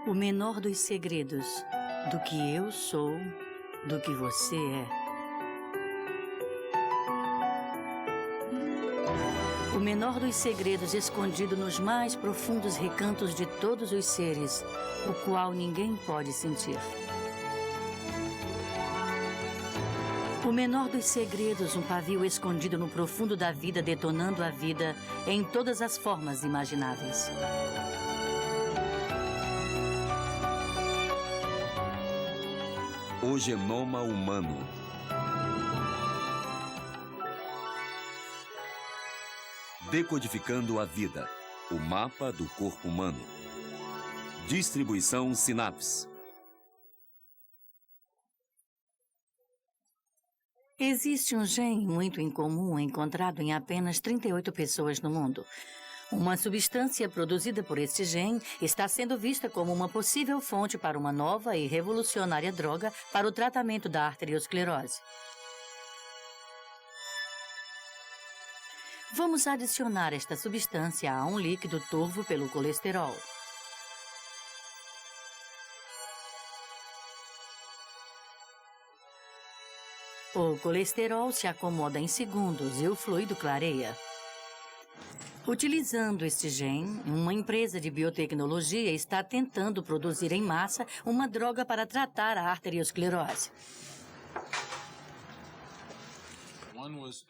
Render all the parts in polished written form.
O menor dos segredos, do que eu sou, do que você é. O menor dos segredos escondido nos mais profundos recantos de todos os seres, o qual ninguém pode sentir. O menor dos segredos, um pavio escondido no profundo da vida, detonando a vida em todas as formas imagináveis. O genoma humano. Decodificando a vida. O mapa do corpo humano. Distribuição Synapse. Existe um gene muito incomum encontrado em apenas 38 pessoas no mundo. Uma substância produzida por este gene está sendo vista como uma possível fonte para uma nova e revolucionária droga para o tratamento da arteriosclerose. Vamos adicionar esta substância a um líquido turvo pelo colesterol. O colesterol se acomoda em segundos e o fluido clareia. Utilizando este gene, uma empresa de biotecnologia está tentando produzir em massa uma droga para tratar a arteriosclerose.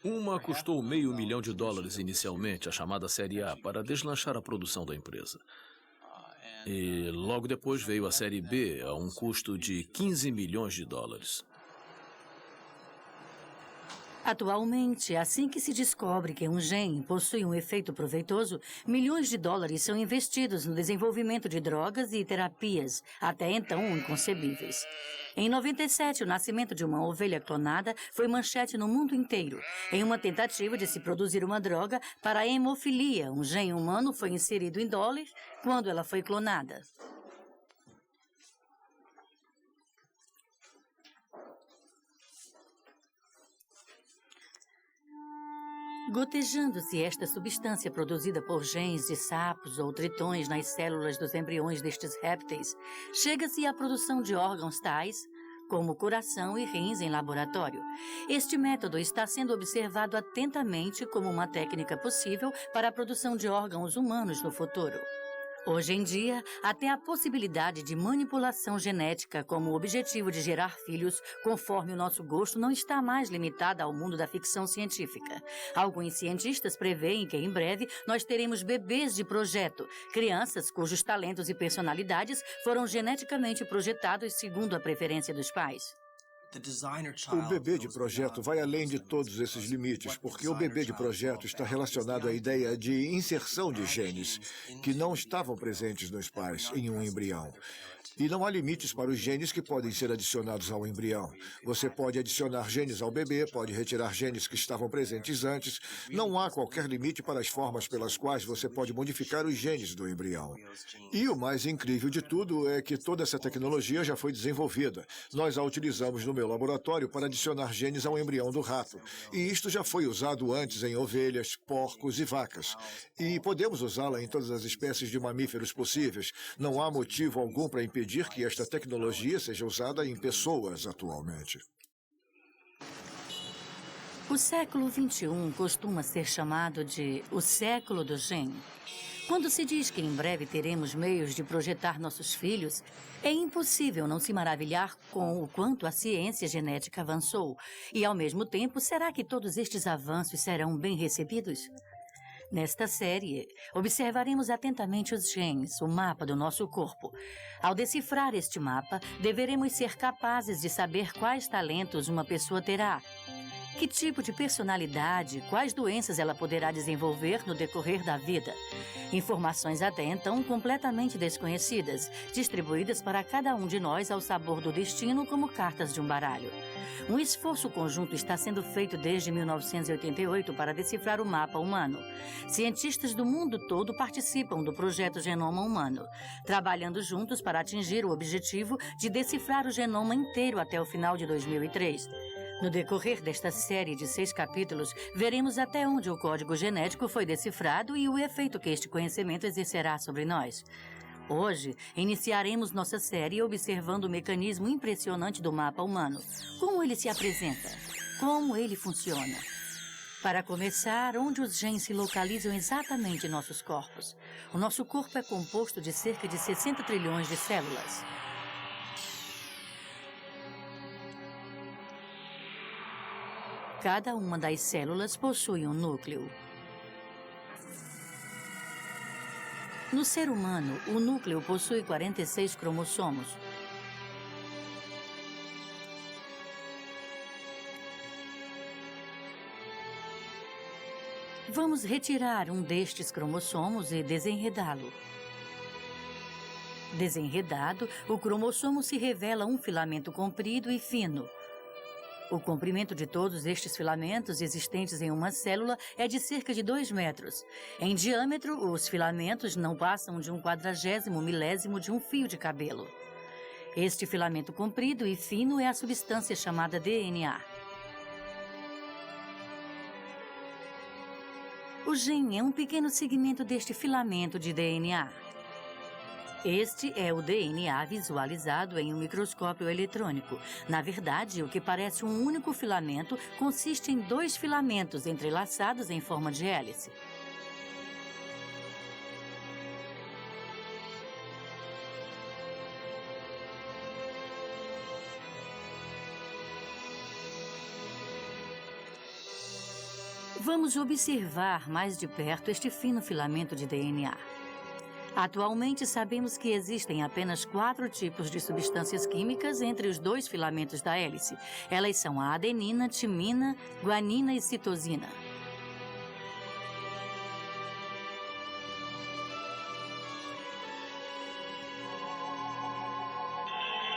Uma custou $500 mil inicialmente, a chamada Série A, para deslanchar a produção da empresa. E logo depois veio a Série B, a um custo de $15 milhões. Atualmente, assim que se descobre que um gene possui um efeito proveitoso, $milhões são investidos no desenvolvimento de drogas e terapias, até então inconcebíveis. Em 97, o nascimento de uma ovelha clonada foi manchete no mundo inteiro. Em uma tentativa de se produzir uma droga para a hemofilia, um gene humano foi inserido em Dolly quando ela foi clonada. Gotejando-se esta substância produzida por genes de sapos ou tritões nas células dos embriões destes répteis, chega-se à produção de órgãos tais como coração e rins em laboratório. Este método está sendo observado atentamente como uma técnica possível para a produção de órgãos humanos no futuro. Hoje em dia, até a possibilidade de manipulação genética como objetivo de gerar filhos, conforme o nosso gosto, não está mais limitada ao mundo da ficção científica. Alguns cientistas preveem que, em breve, nós teremos bebês de projeto, crianças cujos talentos e personalidades foram geneticamente projetados segundo a preferência dos pais. O bebê de projeto vai além de todos esses limites, porque o bebê de projeto está relacionado à ideia de inserção de genes que não estavam presentes nos pais em um embrião. E não há limites para os genes que podem ser adicionados ao embrião. Você pode adicionar genes ao bebê, pode retirar genes que estavam presentes antes. Não há qualquer limite para as formas pelas quais você pode modificar os genes do embrião. E o mais incrível de tudo é que toda essa tecnologia já foi desenvolvida. Nós a utilizamos no meu laboratório para adicionar genes ao embrião do rato. E isto já foi usado antes em ovelhas, porcos e vacas. E podemos usá-la em todas as espécies de mamíferos possíveis. Não há motivo algum para impedir que esta tecnologia seja usada em pessoas atualmente. O século XXI costuma ser chamado de o século do gene. Quando se diz que em breve teremos meios de projetar nossos filhos, é impossível não se maravilhar com o quanto a ciência genética avançou. E, ao mesmo tempo, será que todos estes avanços serão bem recebidos? Nesta série, observaremos atentamente os genes, o mapa do nosso corpo. Ao decifrar este mapa, deveremos ser capazes de saber quais talentos uma pessoa terá, que tipo de personalidade, quais doenças ela poderá desenvolver no decorrer da vida. Informações até então completamente desconhecidas, distribuídas para cada um de nós ao sabor do destino como cartas de um baralho. Um esforço conjunto está sendo feito desde 1988 para decifrar o mapa humano. Cientistas do mundo todo participam do projeto Genoma Humano, trabalhando juntos para atingir o objetivo de decifrar o genoma inteiro até o final de 2003. No decorrer desta série de 6 capítulos, veremos até onde o código genético foi decifrado e o efeito que este conhecimento exercerá sobre nós. Hoje, iniciaremos nossa série observando o mecanismo impressionante do mapa humano. Como ele se apresenta? Como ele funciona? Para começar, onde os genes se localizam exatamente em nossos corpos? O nosso corpo é composto de cerca de 60 trilhões de células. Cada uma das células possui um núcleo. No ser humano, o núcleo possui 46 cromossomos. Vamos retirar um destes cromossomos e desenredá-lo. Desenredado, o cromossomo se revela um filamento comprido e fino. O comprimento de todos estes filamentos existentes em uma célula é de cerca de 2 metros. Em diâmetro, os filamentos não passam de um 40º milésimo de um fio de cabelo. Este filamento comprido e fino é a substância chamada DNA. O gene é um pequeno segmento deste filamento de DNA. Este é o DNA visualizado em um microscópio eletrônico. Na verdade, o que parece um único filamento consiste em 2 filamentos entrelaçados em forma de hélice. Vamos observar mais de perto este fino filamento de DNA. Atualmente, sabemos que existem apenas 4 tipos de substâncias químicas entre os 2 filamentos da hélice. Elas são a adenina, timina, guanina e citosina.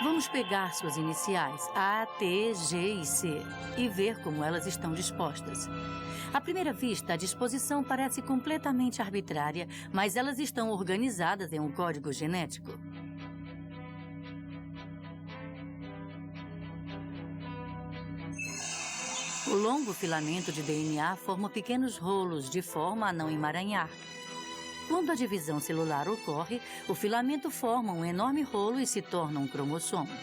Vamos pegar suas iniciais, A, T, G e C, e ver como elas estão dispostas. À primeira vista, a disposição parece completamente arbitrária, mas elas estão organizadas em um código genético. O longo filamento de DNA forma pequenos rolos de forma a não emaranhar. Quando a divisão celular ocorre, o filamento forma um enorme rolo e se torna um cromossomo.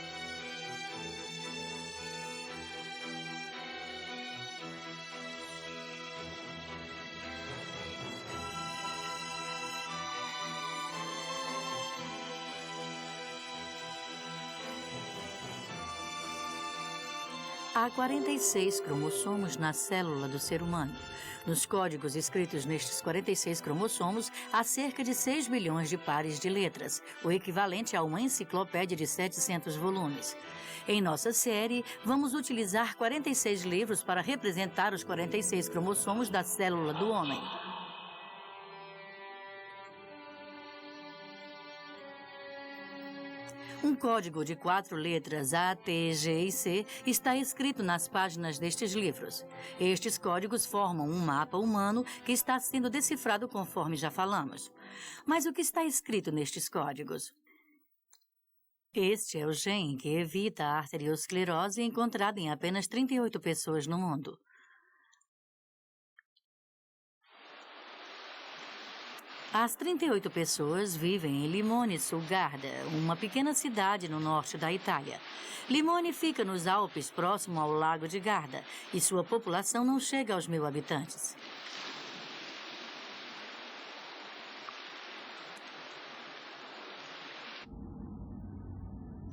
Há 46 cromossomos na célula do ser humano. Nos códigos escritos nestes 46 cromossomos, há cerca de 6 bilhões de pares de letras, o equivalente a uma enciclopédia de 700 volumes. Em nossa série, vamos utilizar 46 livros para representar os 46 cromossomos da célula do homem. Um código de 4 letras A, T, G e C está escrito nas páginas destes livros. Estes códigos formam um mapa humano que está sendo decifrado conforme já falamos. Mas o que está escrito nestes códigos? Este é o gene que evita a arteriosclerose encontrado em apenas 38 pessoas no mundo. As 38 pessoas vivem em Limone sul Garda, uma pequena cidade no norte da Itália. Limone fica nos Alpes, próximo ao lago de Garda, e sua população não chega aos 1.000 habitantes.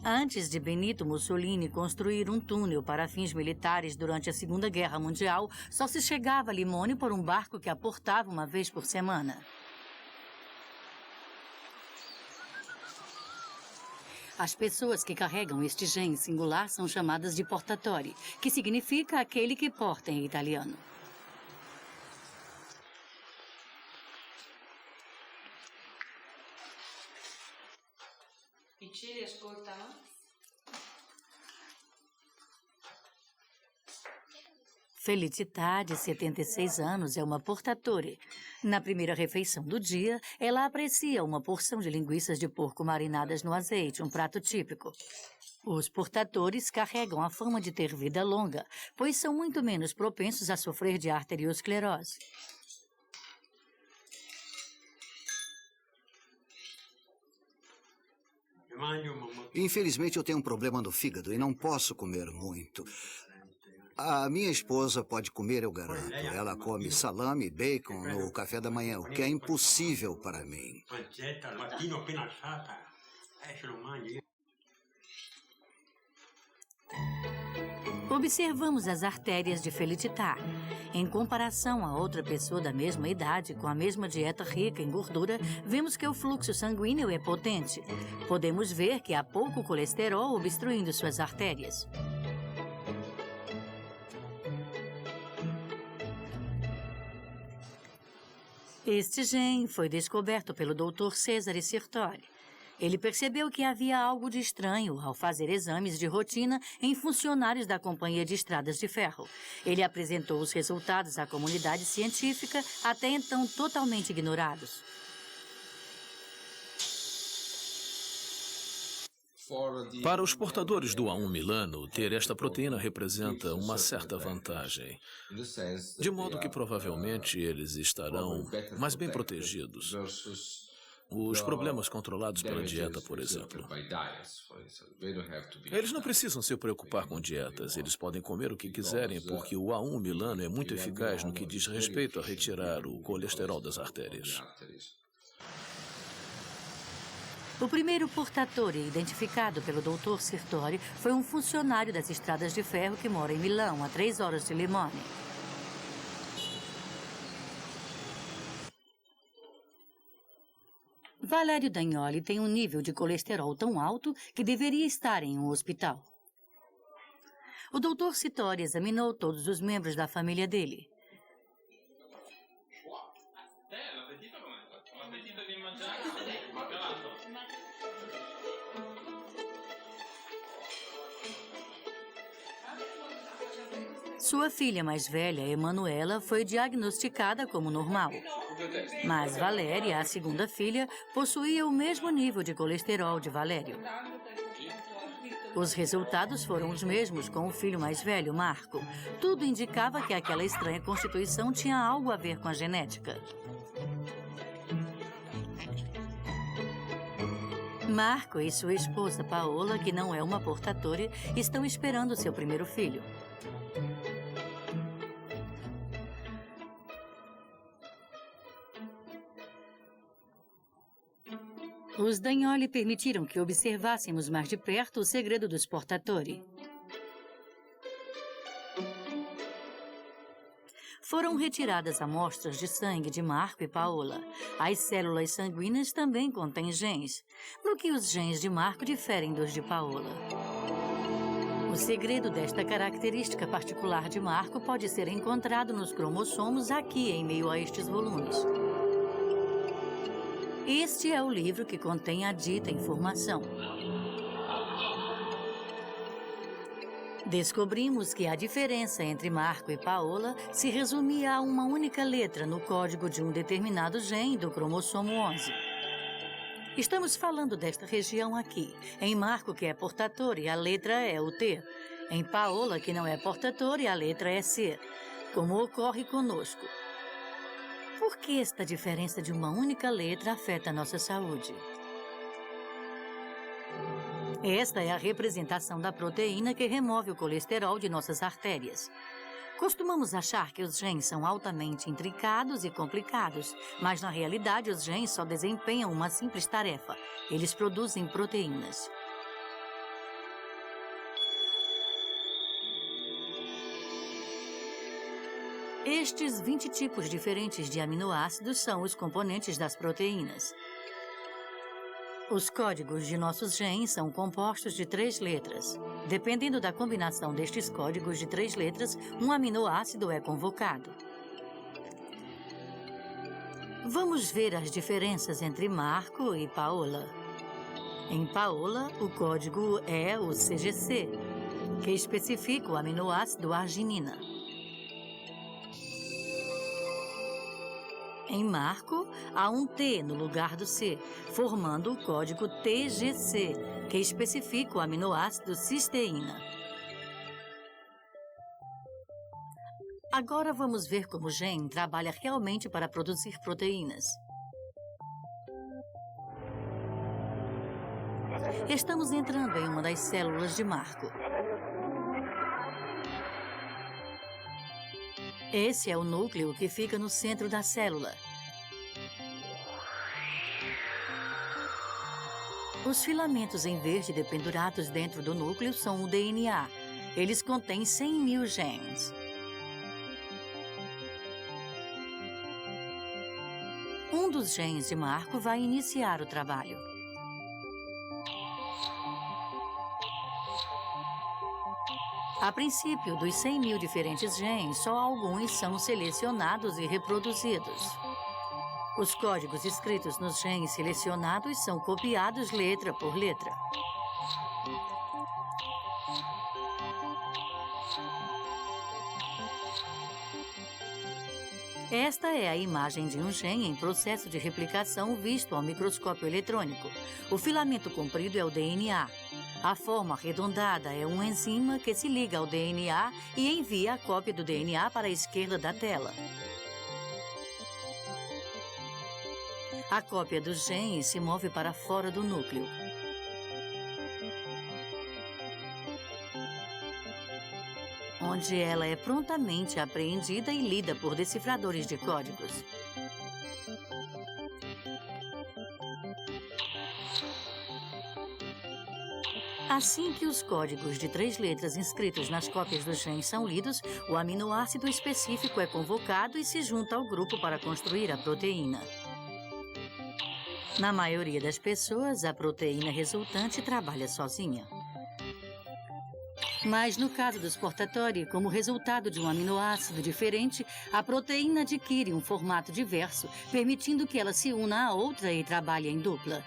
Antes de Benito Mussolini construir um túnel para fins militares durante a Segunda Guerra Mundial, só se chegava a Limone por um barco que aportava uma vez por semana. As pessoas que carregam este gene singular são chamadas de portatori, que significa aquele que porta em italiano. Piacere, ascoltano? Felicità, de 76 anos, é uma portatore. Na primeira refeição do dia, ela aprecia uma porção de linguiças de porco marinadas no azeite, um prato típico. Os portatores carregam a fama de ter vida longa, pois são muito menos propensos a sofrer de arteriosclerose. Infelizmente, eu tenho um problema no fígado e não posso comer muito. A minha esposa pode comer, eu garanto. Ela come salame e bacon no café da manhã, o que é impossível para mim. Observamos as artérias de Felicitar. Em comparação a outra pessoa da mesma idade, com a mesma dieta rica em gordura, vemos que o fluxo sanguíneo é potente. Podemos ver que há pouco colesterol obstruindo suas artérias. Este gene foi descoberto pelo Dr. Cesare Sirtori. Ele percebeu que havia algo de estranho ao fazer exames de rotina em funcionários da Companhia de Estradas de Ferro. Ele apresentou os resultados à comunidade científica, até então totalmente ignorados. Para os portadores do A1 Milano, ter esta proteína representa uma certa vantagem, de modo que provavelmente eles estarão mais bem protegidos. Os problemas controlados pela dieta, por exemplo. Eles não precisam se preocupar com dietas. Eles podem comer o que quiserem, porque o A1 Milano é muito eficaz no que diz respeito a retirar o colesterol das artérias. O primeiro portatore identificado pelo Dr. Sirtori foi um funcionário das estradas de ferro que mora em Milão, a 3 horas de Limone. Valério Dagnoli tem um nível de colesterol tão alto que deveria estar em um hospital. O Dr. Sirtori examinou todos os membros da família dele. Sua filha mais velha, Emanuela, foi diagnosticada como normal. Mas Valéria, a segunda filha, possuía o mesmo nível de colesterol de Valério. Os resultados foram os mesmos com o filho mais velho, Marco. Tudo indicava que aquela estranha constituição tinha algo a ver com a genética. Marco e sua esposa, Paola, que não é uma portatore, estão esperando seu primeiro filho. Os Dagnoli permitiram que observássemos mais de perto o segredo dos portatori. Foram retiradas amostras de sangue de Marco e Paola. As células sanguíneas também contêm genes, no que os genes de Marco diferem dos de Paola. O segredo desta característica particular de Marco pode ser encontrado nos cromossomos aqui em meio a estes volumes. Este é o livro que contém a dita informação. Descobrimos que a diferença entre Marco e Paola se resumia a uma única letra no código de um determinado gene do cromossomo 11. Estamos falando desta região aqui. Em Marco, que é portatore, a letra é o T. Em Paola, que não é portatore, a letra é C. Como ocorre conosco. Por que esta diferença de uma única letra afeta a nossa saúde? Esta é a representação da proteína que remove o colesterol de nossas artérias. Costumamos achar que os genes são altamente intricados e complicados, mas na realidade os genes só desempenham uma simples tarefa. Eles produzem proteínas. Estes 20 tipos diferentes de aminoácidos são os componentes das proteínas. Os códigos de nossos genes são compostos de 3 letras. Dependendo da combinação destes códigos de 3 letras, um aminoácido é convocado. Vamos ver as diferenças entre Marco e Paola. Em Paola, o código é o CGC, que especifica o aminoácido arginina. Em Marco, há um T no lugar do C, formando o código TGC, que especifica o aminoácido cisteína. Agora vamos ver como o gene trabalha realmente para produzir proteínas. Estamos entrando em uma das células de Marco. Esse é o núcleo que fica no centro da célula. Os filamentos em verde dependurados dentro do núcleo são o DNA. Eles contêm 100.000 genes. Um dos genes de Marco vai iniciar o trabalho. A princípio, dos 100.000 diferentes genes, só alguns são selecionados e reproduzidos. Os códigos escritos nos genes selecionados são copiados letra por letra. Esta é a imagem de um gene em processo de replicação visto ao microscópio eletrônico. O filamento comprido é o DNA. A forma arredondada é uma enzima que se liga ao DNA e envia a cópia do DNA para a esquerda da tela. A cópia do gene se move para fora do núcleo. Onde ela é prontamente apreendida e lida por decifradores de códigos. Assim que os códigos de 3 letras inscritos nas cópias dos genes são lidos, o aminoácido específico é convocado e se junta ao grupo para construir a proteína. Na maioria das pessoas, a proteína resultante trabalha sozinha. Mas no caso dos portatori, como resultado de um aminoácido diferente, a proteína adquire um formato diverso, permitindo que ela se una a outra e trabalhe em dupla.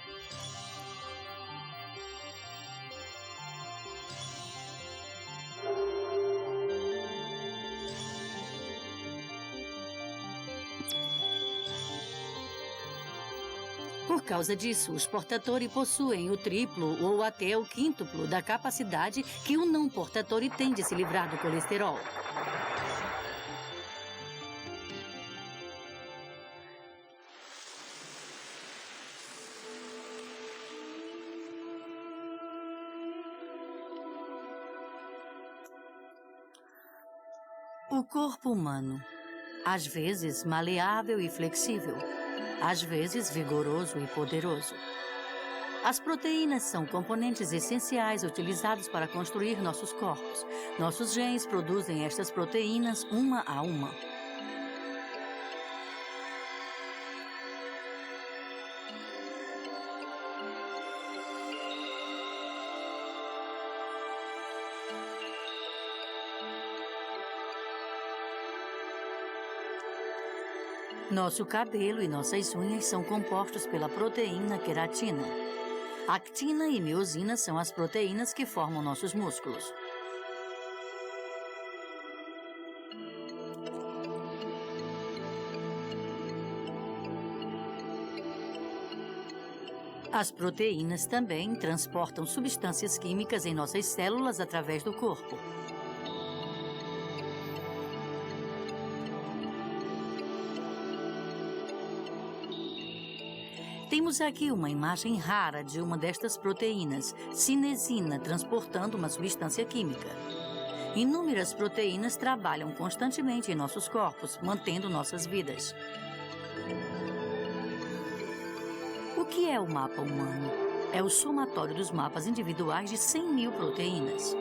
Por causa disso, os portatori possuem o triplo ou até o quíntuplo da capacidade que o não portatori tem de se livrar do colesterol. O corpo humano, às vezes maleável e flexível, às vezes vigoroso e poderoso. As proteínas são componentes essenciais utilizados para construir nossos corpos. Nossos genes produzem estas proteínas uma a uma. Nosso cabelo e nossas unhas são compostos pela proteína queratina. Actina e miosina são as proteínas que formam nossos músculos. As proteínas também transportam substâncias químicas em nossas células através do corpo. Temos aqui uma imagem rara de uma destas proteínas, cinesina, transportando uma substância química. Inúmeras proteínas trabalham constantemente em nossos corpos, mantendo nossas vidas. O que é o mapa humano? É o somatório dos mapas individuais de 100.000 proteínas.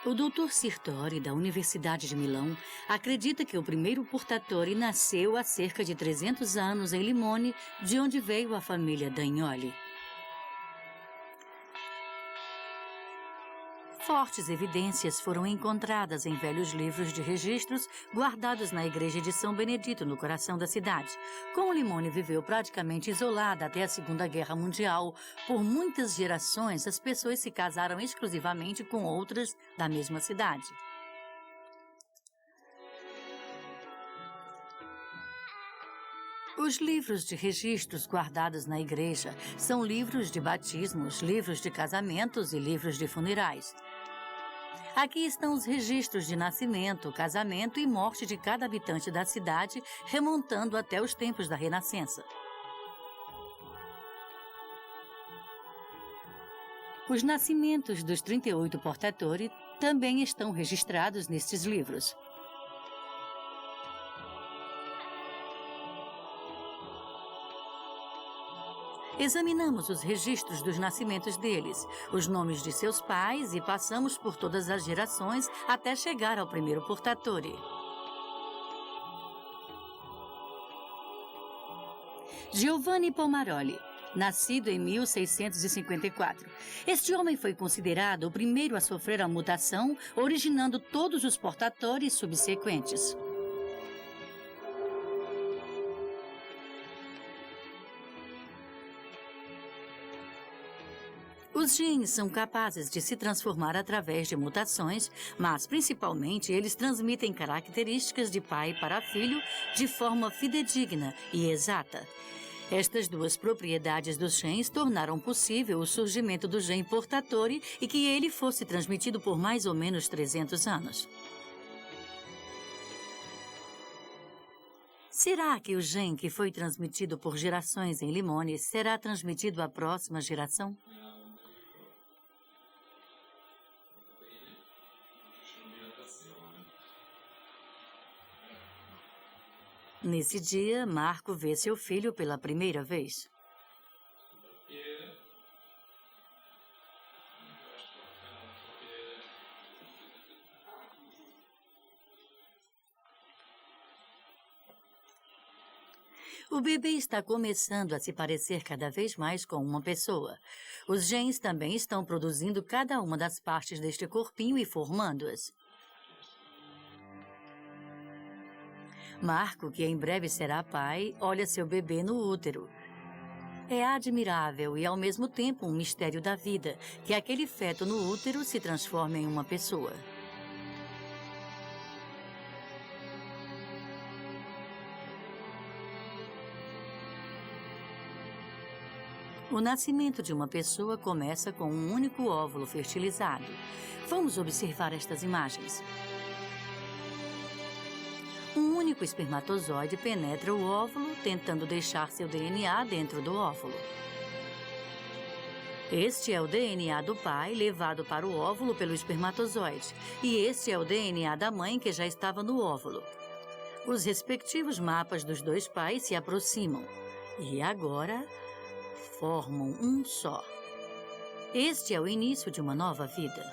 O Dr. Sirtori, da Universidade de Milão, acredita que o primeiro portatore nasceu há cerca de 300 anos em Limone, de onde veio a família Dagnoli. Fortes evidências foram encontradas em velhos livros de registros guardados na igreja de São Benedito, no coração da cidade. Como Limone viveu praticamente isolada até a Segunda Guerra Mundial, por muitas gerações as pessoas se casaram exclusivamente com outras da mesma cidade. Os livros de registros guardados na igreja são livros de batismos, livros de casamentos e livros de funerais. Aqui estão os registros de nascimento, casamento e morte de cada habitante da cidade, remontando até os tempos da Renascença. Os nascimentos dos 38 portatori também estão registrados nestes livros. Examinamos os registros dos nascimentos deles, os nomes de seus pais e passamos por todas as gerações até chegar ao primeiro portatori. Giovanni Pomaroli, nascido em 1654. Este homem foi considerado o primeiro a sofrer a mutação, originando todos os portatori subsequentes. Os genes são capazes de se transformar através de mutações, mas principalmente eles transmitem características de pai para filho de forma fidedigna e exata. Estas duas propriedades dos genes tornaram possível o surgimento do gene portatori e que ele fosse transmitido por mais ou menos 300 anos. Será que o gene que foi transmitido por gerações em limones será transmitido à próxima geração? Nesse dia, Marco vê seu filho pela primeira vez. O bebê está começando a se parecer cada vez mais com uma pessoa. Os genes também estão produzindo cada uma das partes deste corpinho e formando-as. Marco, que em breve será pai, olha seu bebê no útero. É admirável e, ao mesmo tempo, um mistério da vida, que aquele feto no útero se transforme em uma pessoa. O nascimento de uma pessoa começa com um único óvulo fertilizado. Vamos observar estas imagens. Um único espermatozoide penetra o óvulo, tentando deixar seu DNA dentro do óvulo. Este é o DNA do pai, levado para o óvulo pelo espermatozoide. E este é o DNA da mãe, que já estava no óvulo. Os respectivos mapas dos dois pais se aproximam. E agora formam um só. Este é o início de uma nova vida.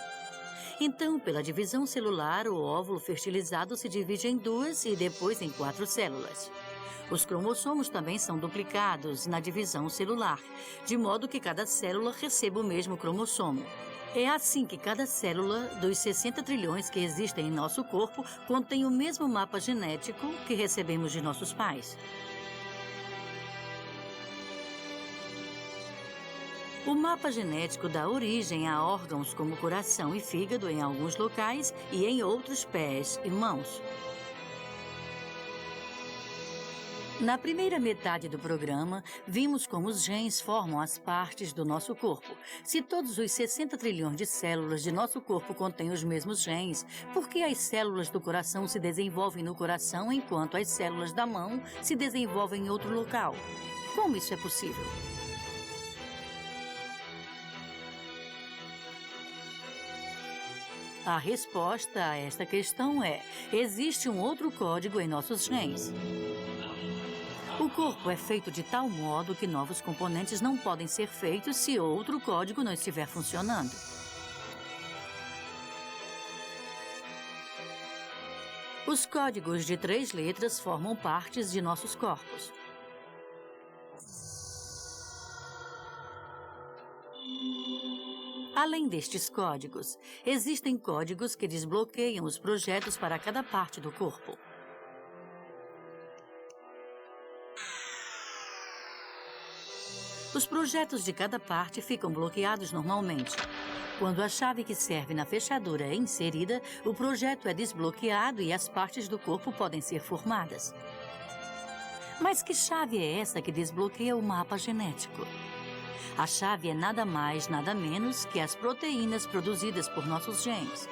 Então, pela divisão celular, o óvulo fertilizado se divide em 2 e depois em 4 células. Os cromossomos também são duplicados na divisão celular, de modo que cada célula receba o mesmo cromossomo. É assim que cada célula dos 60 trilhões que existem em nosso corpo contém o mesmo mapa genético que recebemos de nossos pais. O mapa genético dá origem a órgãos como coração e fígado em alguns locais e em outros pés e mãos. Na primeira metade do programa, vimos como os genes formam as partes do nosso corpo. Se todos os 60 trilhões de células de nosso corpo contêm os mesmos genes, por que as células do coração se desenvolvem no coração enquanto as células da mão se desenvolvem em outro local? Como isso é possível? A resposta a esta questão é: existe um outro código em nossos genes. O corpo é feito de tal modo que novos componentes não podem ser feitos se outro código não estiver funcionando. Os códigos de 3 letras formam partes de nossos corpos. Além destes códigos, existem códigos que desbloqueiam os projetos para cada parte do corpo. Os projetos de cada parte ficam bloqueados normalmente. Quando a chave que serve na fechadura é inserida, o projeto é desbloqueado e as partes do corpo podem ser formadas. Mas que chave é essa que desbloqueia o mapa genético? A chave é nada mais, nada menos que as proteínas produzidas por nossos genes.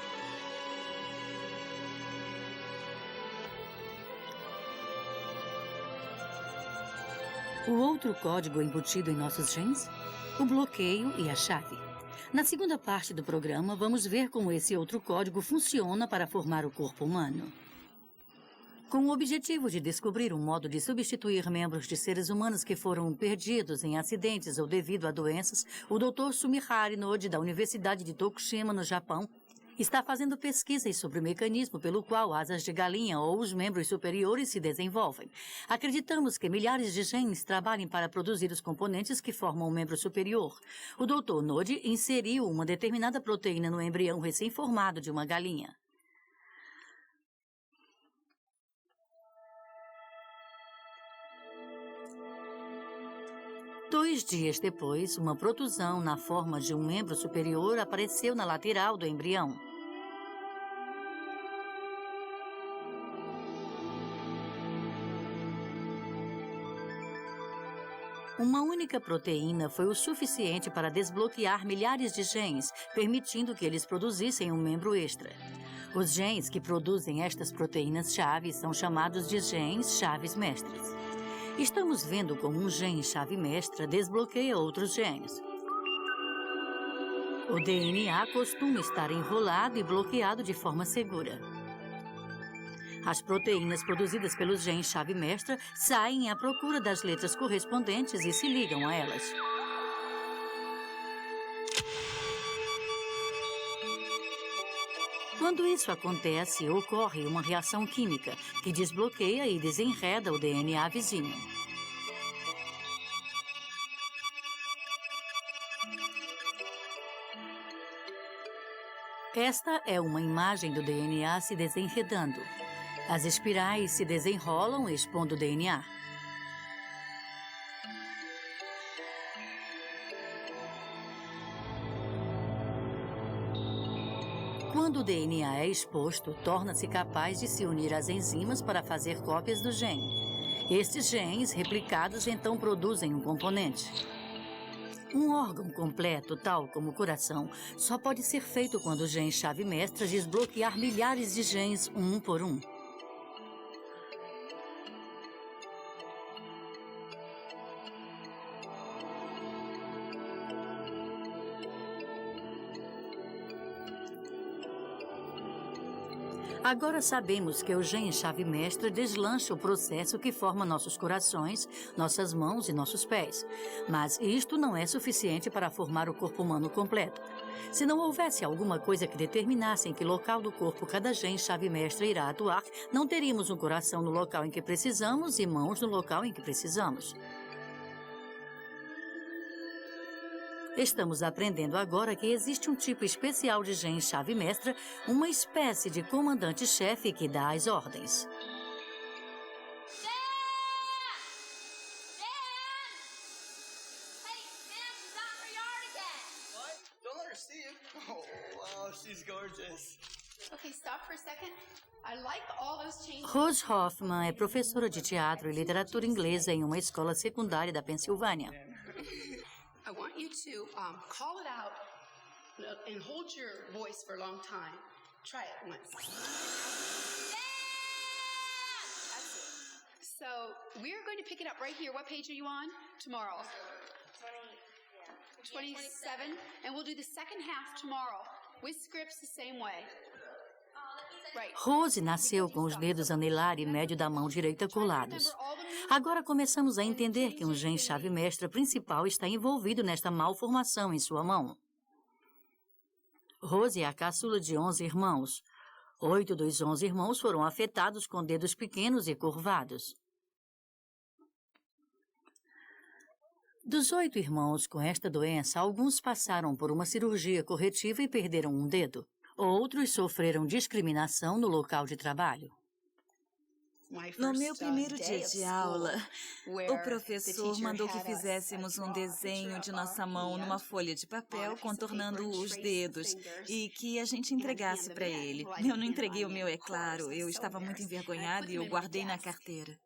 O outro código embutido em nossos genes? O bloqueio e a chave. Na segunda parte do programa, vamos ver como esse outro código funciona para formar o corpo humano. Com o objetivo de descobrir um modo de substituir membros de seres humanos que foram perdidos em acidentes ou devido a doenças, o Dr. Sumihari Nodi, da Universidade de Tokushima, no Japão, está fazendo pesquisas sobre o mecanismo pelo qual asas de galinha ou os membros superiores se desenvolvem. Acreditamos que milhares de genes trabalhem para produzir os componentes que formam o membro superior. O Dr. Nodi inseriu uma determinada proteína no embrião recém-formado de uma galinha. Dois dias depois, uma protusão na forma de um membro superior apareceu na lateral do embrião. Uma única proteína foi o suficiente para desbloquear milhares de genes, permitindo que eles produzissem um membro extra. Os genes que produzem estas proteínas-chave são chamados de genes chaves mestras. Estamos vendo como um gene chave mestra desbloqueia outros genes. O DNA costuma estar enrolado e bloqueado de forma segura. As proteínas produzidas pelos genes chave mestra saem à procura das letras correspondentes e se ligam a elas. Quando isso acontece, ocorre uma reação química que desbloqueia e desenreda o DNA vizinho. Esta é uma imagem do DNA se desenredando. As espirais se desenrolam, expondo o DNA. Quando o DNA é exposto, torna-se capaz de se unir às enzimas para fazer cópias do gene. Estes genes, replicados, então produzem um componente. Um órgão completo, tal como o coração, só pode ser feito quando o gene chave mestra desbloquear milhares de genes um por um. Agora sabemos que o gene chave mestra deslancha o processo que forma nossos corações, nossas mãos e nossos pés. Mas isto não é suficiente para formar o corpo humano completo. Se não houvesse alguma coisa que determinasse em que local do corpo cada gene chave mestra irá atuar, não teríamos um coração no local em que precisamos e mãos no local em que precisamos. Estamos aprendendo agora que existe um tipo especial de gene chave mestra, uma espécie de comandante-chefe que dá as ordens. Rose Hoffman é professora de teatro e literatura inglesa em uma escola secundária da Pensilvânia. I want you to call it out and hold your voice for a long time. Try it once. That's it. So we're going to pick it up right here. What page are you on? Tomorrow. 27. And we'll do the second half tomorrow with scripts the same way. Rose nasceu com os dedos anelar e médio da mão direita colados. Agora começamos a entender que um gene chave mestra principal está envolvido nesta malformação em sua mão. Rose é a caçula de 11 irmãos. 8 dos 11 irmãos foram afetados com dedos pequenos e curvados. Dos 8 irmãos com esta doença, alguns passaram por uma cirurgia corretiva e perderam um dedo. Outros sofreram discriminação no local de trabalho. No meu primeiro dia de aula, o professor mandou que fizéssemos um desenho de nossa mão numa folha de papel, contornando os dedos, e que a gente entregasse para ele. Eu não entreguei o meu, é claro. Eu estava muito envergonhada e eu guardei na carteira.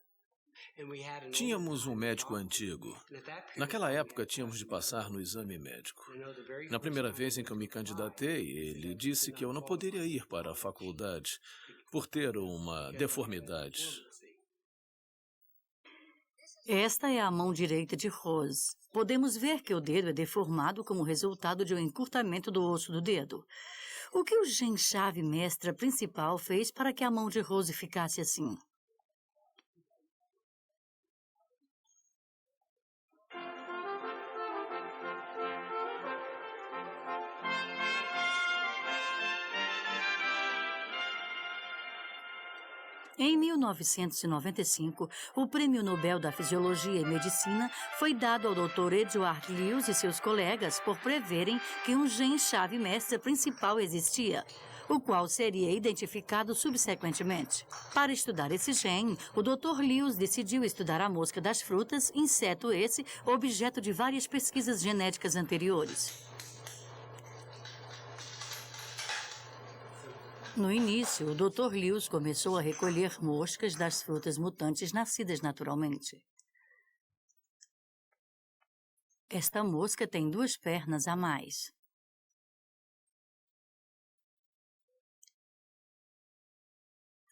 Tínhamos um médico antigo. Naquela época, tínhamos de passar no exame médico. Na primeira vez em que eu me candidatei, ele disse que eu não poderia ir para a faculdade por ter uma deformidade. Esta é a mão direita de Rose. Podemos ver que o dedo é deformado como resultado de um encurtamento do osso do dedo. O que o gene-chave mestra principal fez para que a mão de Rose ficasse assim? Em 1995, o Prêmio Nobel da Fisiologia e Medicina foi dado ao Dr. Edward Lewis e seus colegas por preverem que um gene-chave mestra principal existia, o qual seria identificado subsequentemente. Para estudar esse gene, o Dr. Lewis decidiu estudar a mosca das frutas, inseto esse objeto de várias pesquisas genéticas anteriores. No início, o Dr. Lewis começou a recolher moscas das frutas mutantes nascidas naturalmente. Esta mosca tem 2 pernas a mais.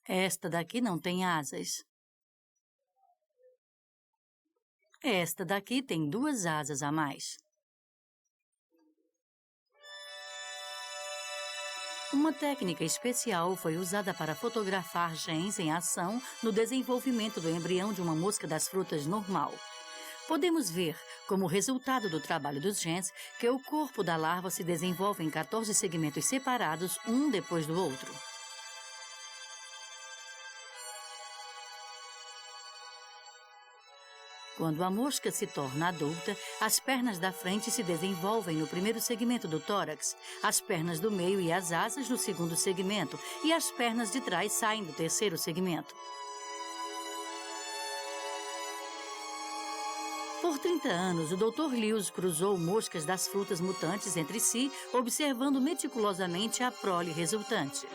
Esta daqui não tem asas. Esta daqui tem 2 asas a mais. Uma técnica especial foi usada para fotografar genes em ação no desenvolvimento do embrião de uma mosca das frutas normal. Podemos ver, como resultado do trabalho dos genes, que o corpo da larva se desenvolve em 14 segmentos separados, um depois do outro. Quando a mosca se torna adulta, as pernas da frente se desenvolvem no primeiro segmento do tórax, as pernas do meio e as asas no segundo segmento, e as pernas de trás saem do terceiro segmento. Por 30 anos, o Dr. Lewis cruzou moscas das frutas mutantes entre si, observando meticulosamente a prole resultante.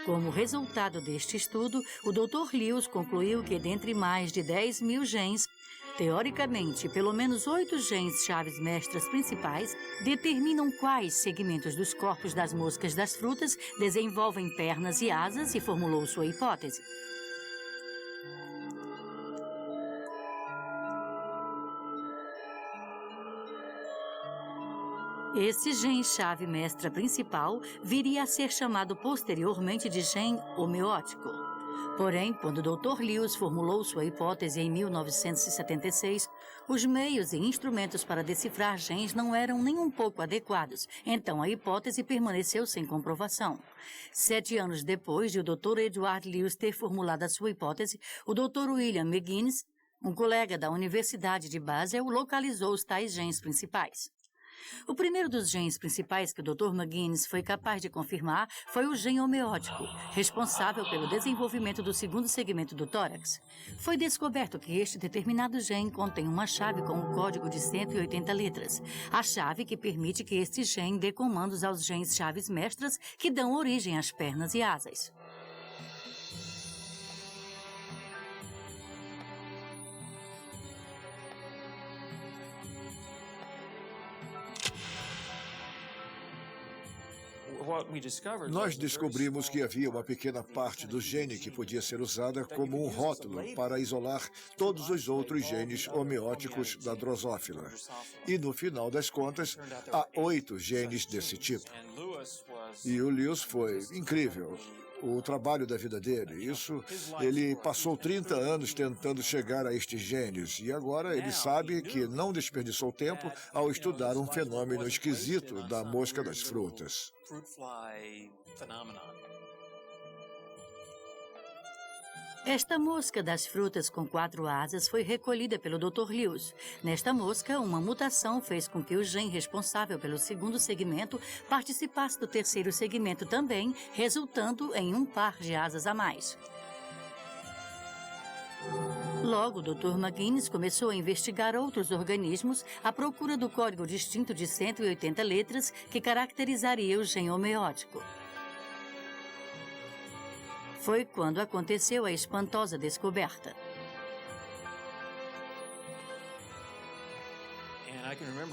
Como resultado deste estudo, o Dr. Lewis concluiu que dentre mais de 10.000 genes, teoricamente, pelo menos 8 genes chaves mestras principais determinam quais segmentos dos corpos das moscas das frutas desenvolvem pernas e asas e formulou sua hipótese. Esse gene-chave mestra principal viria a ser chamado posteriormente de gene homeótico. Porém, quando o Dr. Lewis formulou sua hipótese em 1976, os meios e instrumentos para decifrar genes não eram nem um pouco adequados, então a hipótese permaneceu sem comprovação. 7 anos depois de o Dr. Edward Lewis ter formulado a sua hipótese, o Dr. William McGinnis, um colega da Universidade de Basel, localizou os tais genes principais. O primeiro dos genes principais que o Dr. McGinnis foi capaz de confirmar foi o gene homeótico, responsável pelo desenvolvimento do segundo segmento do tórax. Foi descoberto que este determinado gene contém uma chave com um código de 180 letras, a chave que permite que este gene dê comandos aos genes chaves mestras que dão origem às pernas e asas. Nós descobrimos que havia uma pequena parte do gene que podia ser usada como um rótulo para isolar todos os outros genes homeóticos da drosófila. E, no final das contas, há 8 genes desse tipo. E o Lewis foi incrível. O trabalho da vida dele, ele passou 30 anos tentando chegar a estes genes e agora ele sabe que não desperdiçou tempo ao estudar um fenômeno esquisito da mosca das frutas. Esta mosca das frutas com 4 asas foi recolhida pelo Dr. Lewis. Nesta mosca, uma mutação fez com que o gene responsável pelo segundo segmento participasse do terceiro segmento também, resultando em um par de asas a mais. Logo, o Dr. McGinnis começou a investigar outros organismos à procura do código distinto de 180 letras que caracterizaria o gene homeótico. Foi quando aconteceu a espantosa descoberta.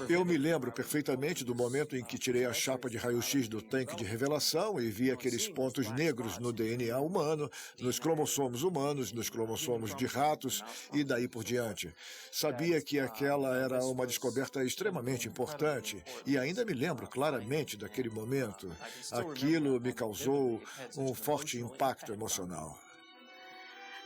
Eu me lembro perfeitamente do momento em que tirei a chapa de raio-x do tanque de revelação e vi aqueles pontos negros no DNA humano, nos cromossomos humanos, nos cromossomos de ratos e daí por diante. Sabia que aquela era uma descoberta extremamente importante e ainda me lembro claramente daquele momento. Aquilo me causou um forte impacto emocional.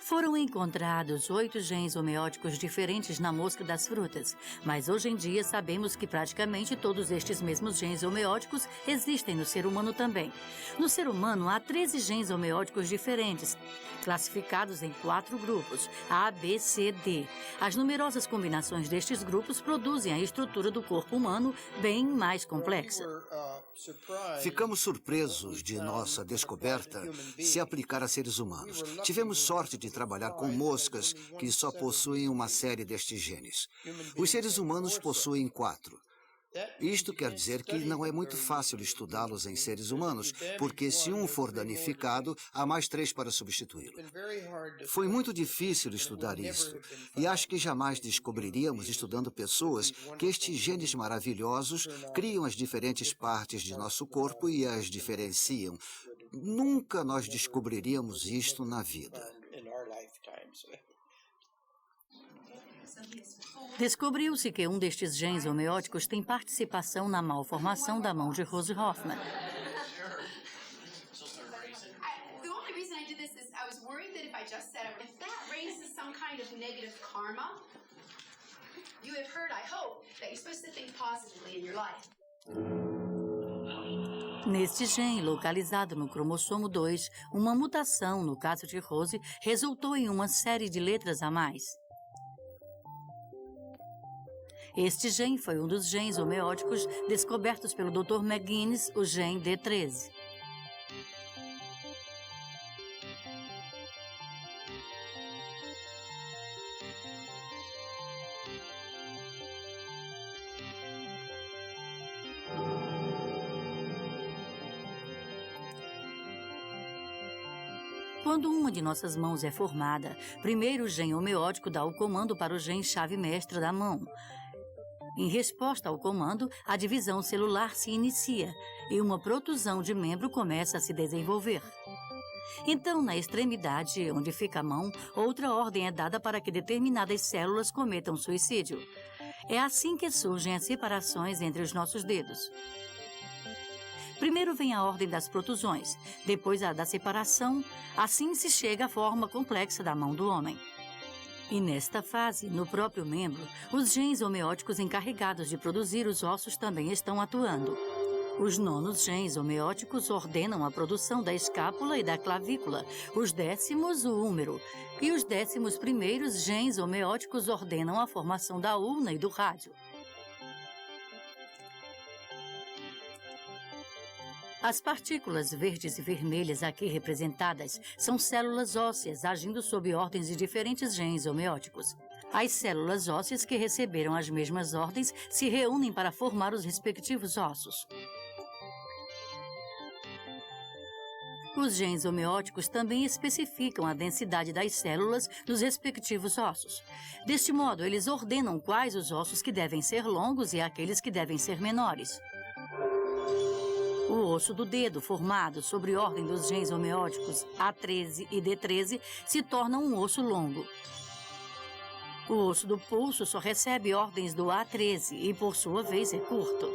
Foram encontrados 8 genes homeóticos diferentes na mosca das frutas, mas hoje em dia sabemos que praticamente todos estes mesmos genes homeóticos existem no ser humano também. No ser humano, há 13 genes homeóticos diferentes, classificados em 4 grupos, A, B, C, D. As numerosas combinações destes grupos produzem a estrutura do corpo humano bem mais complexa. Ficamos surpresos de nossa descoberta se aplicar a seres humanos. Tivemos sorte de trabalhar com moscas que só possuem uma série destes genes. Os seres humanos possuem 4. Isto quer dizer que não é muito fácil estudá-los em seres humanos, porque se um for danificado, há mais 3 para substituí-lo. Foi muito difícil estudar isso, e acho que jamais descobriríamos, estudando pessoas, que estes genes maravilhosos criam as diferentes partes de nosso corpo e as diferenciam. Nunca nós descobriríamos isto na vida. Descobriu-se que um destes genes homeóticos tem participação na malformação da mão de Rose Hoffman. The only reason I did this is I was worried that if I just said if that raises some kind of negative karma, you have heard, I hope, that you're supposed to think positively in your life. Neste gene, localizado no cromossomo 2, uma mutação, no caso de Rose, resultou em uma série de letras a mais. Este gene foi um dos genes homeóticos descobertos pelo Dr. McGuinness, o gene D13. Quando uma de nossas mãos é formada, primeiro o gene homeótico dá o comando para o gene chave mestra da mão. Em resposta ao comando, a divisão celular se inicia e uma protusão de membro começa a se desenvolver. Então, na extremidade, onde fica a mão, outra ordem é dada para que determinadas células cometam suicídio. É assim que surgem as separações entre os nossos dedos. Primeiro vem a ordem das protusões, depois a da separação, assim se chega à forma complexa da mão do homem. E nesta fase, no próprio membro, os genes homeóticos encarregados de produzir os ossos também estão atuando. Os 9º genes homeóticos ordenam a produção da escápula e da clavícula, os 10º o húmero, e os 11º genes homeóticos ordenam a formação da ulna e do rádio. As partículas verdes e vermelhas aqui representadas são células ósseas agindo sob ordens de diferentes genes homeóticos. As células ósseas que receberam as mesmas ordens se reúnem para formar os respectivos ossos. Os genes homeóticos também especificam a densidade das células nos respectivos ossos. Deste modo, eles ordenam quais os ossos que devem ser longos e aqueles que devem ser menores. O osso do dedo, formado sobre ordem dos genes homeóticos A13 e D13, se torna um osso longo. O osso do pulso só recebe ordens do A13 e, por sua vez, é curto.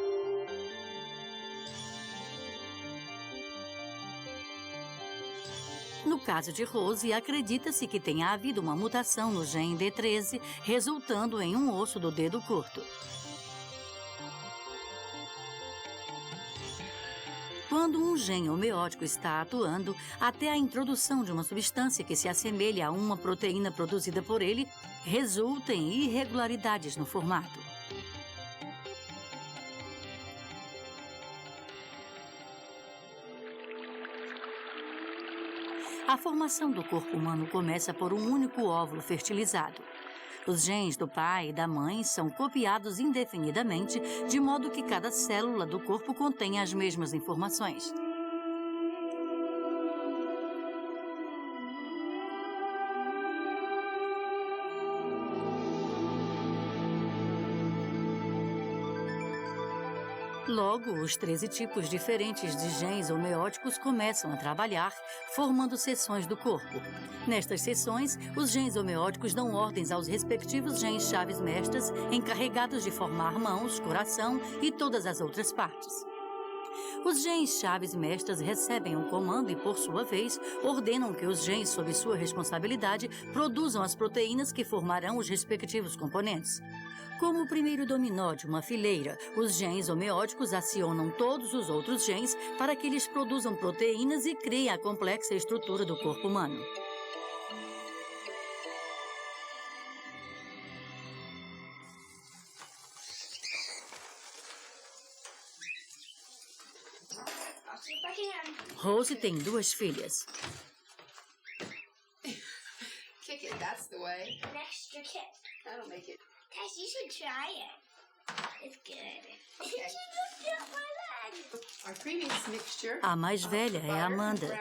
No caso de Rose, acredita-se que tenha havido uma mutação no gene D13, resultando em um osso do dedo curto. Quando um gene homeótico está atuando, até a introdução de uma substância que se assemelha a uma proteína produzida por ele, resulta em irregularidades no formato. A formação do corpo humano começa por um único óvulo fertilizado. Os genes do pai e da mãe são copiados indefinidamente, de modo que cada célula do corpo contém as mesmas informações. Logo, os 13 tipos diferentes de genes homeóticos começam a trabalhar, formando seções do corpo. Nestas seções, os genes homeóticos dão ordens aos respectivos genes chaves mestras encarregados de formar mãos, coração e todas as outras partes. Os genes chaves mestras recebem um comando e, por sua vez, ordenam que os genes sob sua responsabilidade produzam as proteínas que formarão os respectivos componentes. Como o primeiro dominó de uma fileira, os genes homeóticos acionam todos os outros genes para que eles produzam proteínas e criem a complexa estrutura do corpo humano. Rose tem 2 filhas. Kick it, that's the way. An extra kick. That'll make it. Guys, you should try it. It's good. Okay. She just bit my leg. Our previous mixture. A mais velha é Amanda.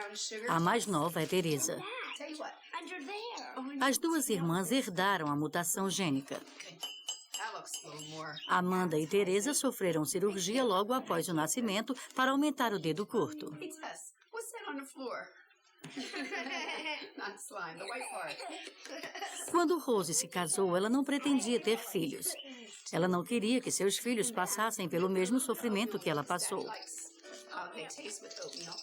A mais nova é Teresa. Tell you what. Under there. As 2 irmãs herdaram a mutação gênica. That looks a little more. Amanda e Teresa sofreram cirurgia logo após o nascimento para aumentar o dedo curto. Hey, Tess, what's that on the floor? Not slime, the white part. Quando Rose se casou, ela não pretendia ter filhos. Ela não queria que seus filhos passassem pelo mesmo sofrimento que ela passou. Likes how they taste with oatmeal.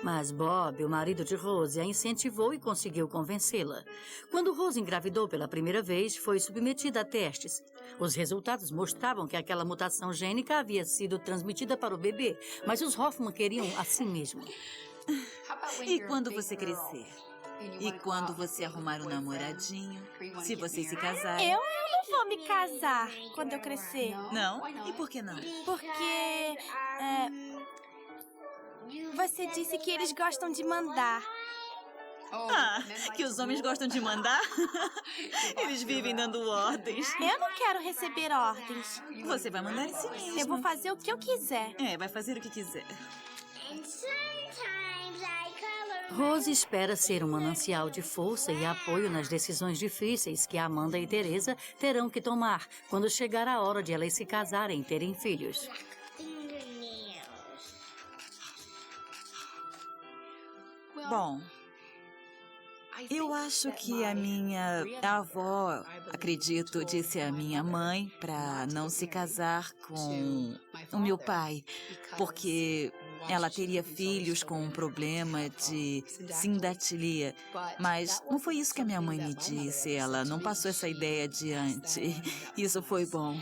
Mas Bob, o marido de Rose, a incentivou e conseguiu convencê-la. Quando Rose engravidou pela primeira vez, foi submetida a testes. Os resultados mostravam que aquela mutação gênica havia sido transmitida para o bebê, mas os Hoffman queriam assim mesmo. How about when E you're a quando big você girl crescer? and you E wanna go quando out você with arrumar um boyfriend? namoradinho? Or you wanna Se get você se married? casar? Eu não vou me casar quando eu crescer. Não? Why not? E por que não? Porque você disse que eles gostam de mandar. Oh, Ah, men like que os to homens rule. gostam de mandar? Eles vivem dando ordens. Eu não quero receber ordens. Você vai mandar em si mesmo. Eu vou fazer o que eu quiser. É, vai fazer o que quiser. And sometimes I color. Rose espera ser um manancial de força e apoio nas decisões difíceis que Amanda e Teresa terão que tomar quando chegar a hora de elas se casarem e terem filhos. Fingernails. Bom, eu acho que a minha avó, acredito, disse à minha mãe para não se casar com o meu pai, porque ela teria filhos com um problema de sindatilia. Mas não foi isso que a minha mãe me disse, ela não passou essa ideia adiante. Isso foi bom.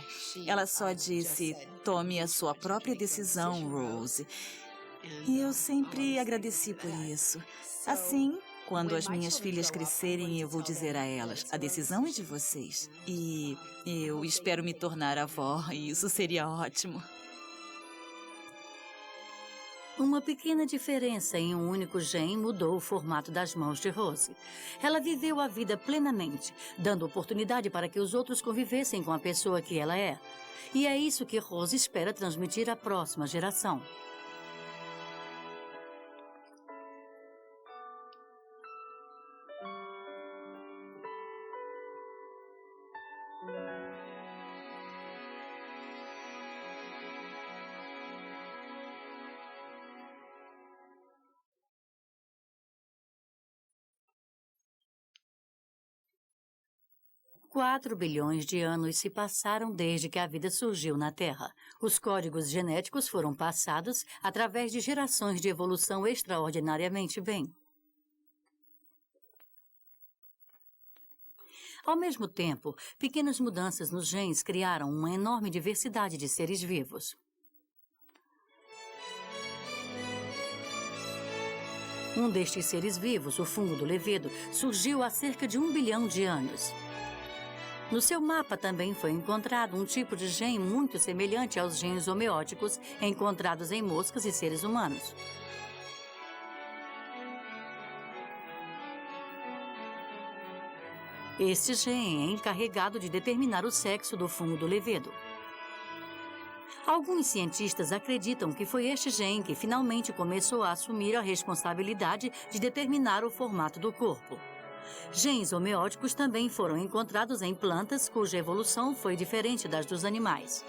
Ela só disse, tome a sua própria decisão, Rose. E eu sempre agradeci por isso. Assim, quando as minhas filhas crescerem, eu vou dizer a elas, a decisão é de vocês. E eu espero me tornar avó, e isso seria ótimo. Uma pequena diferença em um único gene mudou o formato das mãos de Rose. Ela viveu a vida plenamente, dando oportunidade para que os outros convivessem com a pessoa que ela é. E é isso que Rose espera transmitir à próxima geração. Quatro bilhões de anos se passaram desde que a vida surgiu na Terra. Os códigos genéticos foram passados através de gerações de evolução extraordinariamente bem. Ao mesmo tempo, pequenas mudanças nos genes criaram uma enorme diversidade de seres vivos. Um destes seres vivos, o fungo do levedo, surgiu há cerca de 1 bilhão de anos. No seu mapa também foi encontrado um tipo de gene muito semelhante aos genes homeóticos encontrados em moscas e seres humanos. Este gene é encarregado de determinar o sexo do fungo do levedo. Alguns cientistas acreditam que foi este gene que finalmente começou a assumir a responsabilidade de determinar o formato do corpo. Genes homeóticos também foram encontrados em plantas cuja evolução foi diferente das dos animais.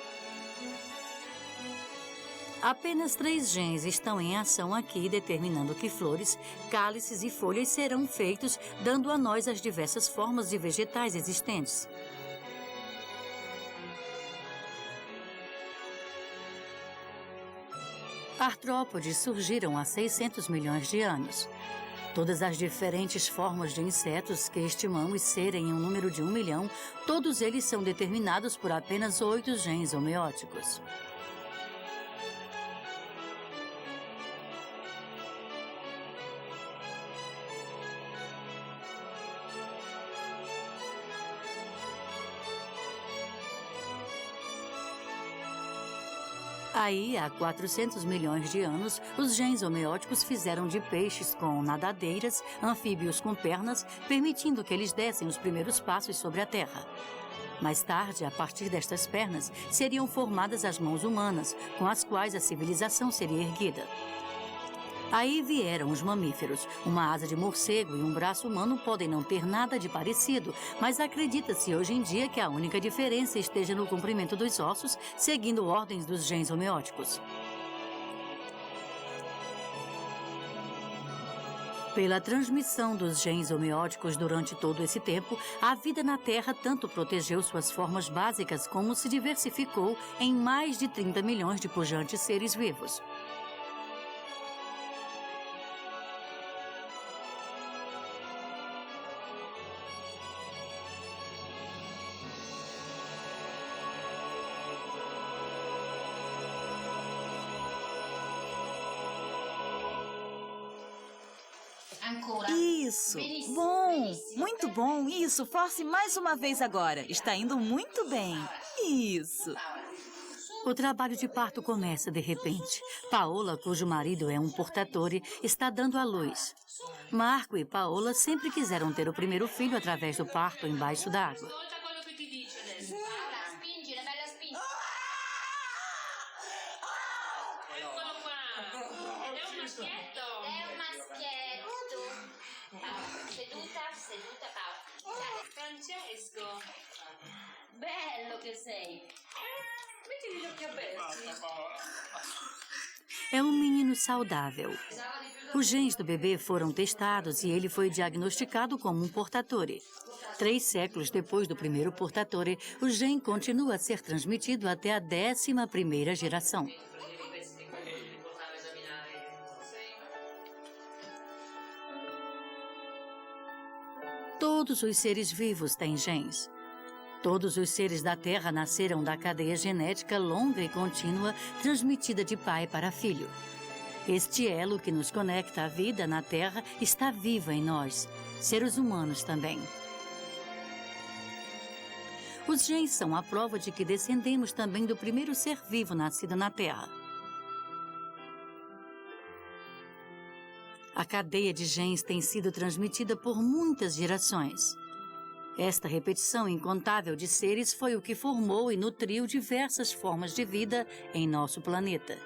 Apenas 3 genes estão em ação aqui, determinando que flores, cálices e folhas serão feitos, dando a nós as diversas formas de vegetais existentes. Artrópodes surgiram há 600 milhões de anos. Todas as diferentes formas de insetos que estimamos serem em um número de 1 milhão, todos eles são determinados por apenas 8 genes homeóticos. Aí, há 400 milhões de anos, os genes homeóticos fizeram de peixes com nadadeiras, anfíbios com pernas, permitindo que eles dessem os primeiros passos sobre a Terra. Mais tarde, a partir destas pernas, seriam formadas as mãos humanas, com as quais a civilização seria erguida. Aí vieram os mamíferos. Uma asa de morcego e um braço humano podem não ter nada de parecido, mas acredita-se hoje em dia que a única diferença esteja no comprimento dos ossos, seguindo ordens dos genes homeóticos. Pela transmissão dos genes homeóticos durante todo esse tempo, a vida na Terra tanto protegeu suas formas básicas como se diversificou em mais de 30 milhões de pujantes seres vivos. Isso. Bom. Muito bom. Isso. Force mais uma vez agora. Está indo muito bem. Isso. O trabalho de parto começa de repente. Paola, cujo marido é um portatore, está dando à luz. Marco e Paola sempre quiseram ter o primeiro filho através do parto embaixo d'água. Francesco, bello che sei. Metti gli occhi aperti. É um menino saudável. Os genes do bebê foram testados e ele foi diagnosticado como um portatore. 3 séculos depois do primeiro portatore, o gene continua a ser transmitido até a 11ª geração. Todos os seres vivos têm genes. Todos os seres da Terra nasceram da cadeia genética longa e contínua transmitida de pai para filho. Este elo que nos conecta à vida na Terra está vivo em nós, seres humanos também. Os genes são a prova de que descendemos também do primeiro ser vivo nascido na Terra. A cadeia de genes tem sido transmitida por muitas gerações. Esta repetição incontável de seres foi o que formou e nutriu diversas formas de vida em nosso planeta.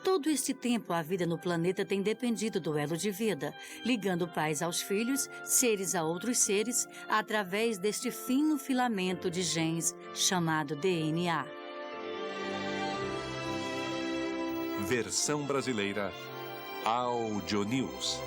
Todo este tempo, a vida no planeta tem dependido do elo de vida, ligando pais aos filhos, seres a outros seres, através deste fino filamento de genes chamado DNA. Versão brasileira Audio News.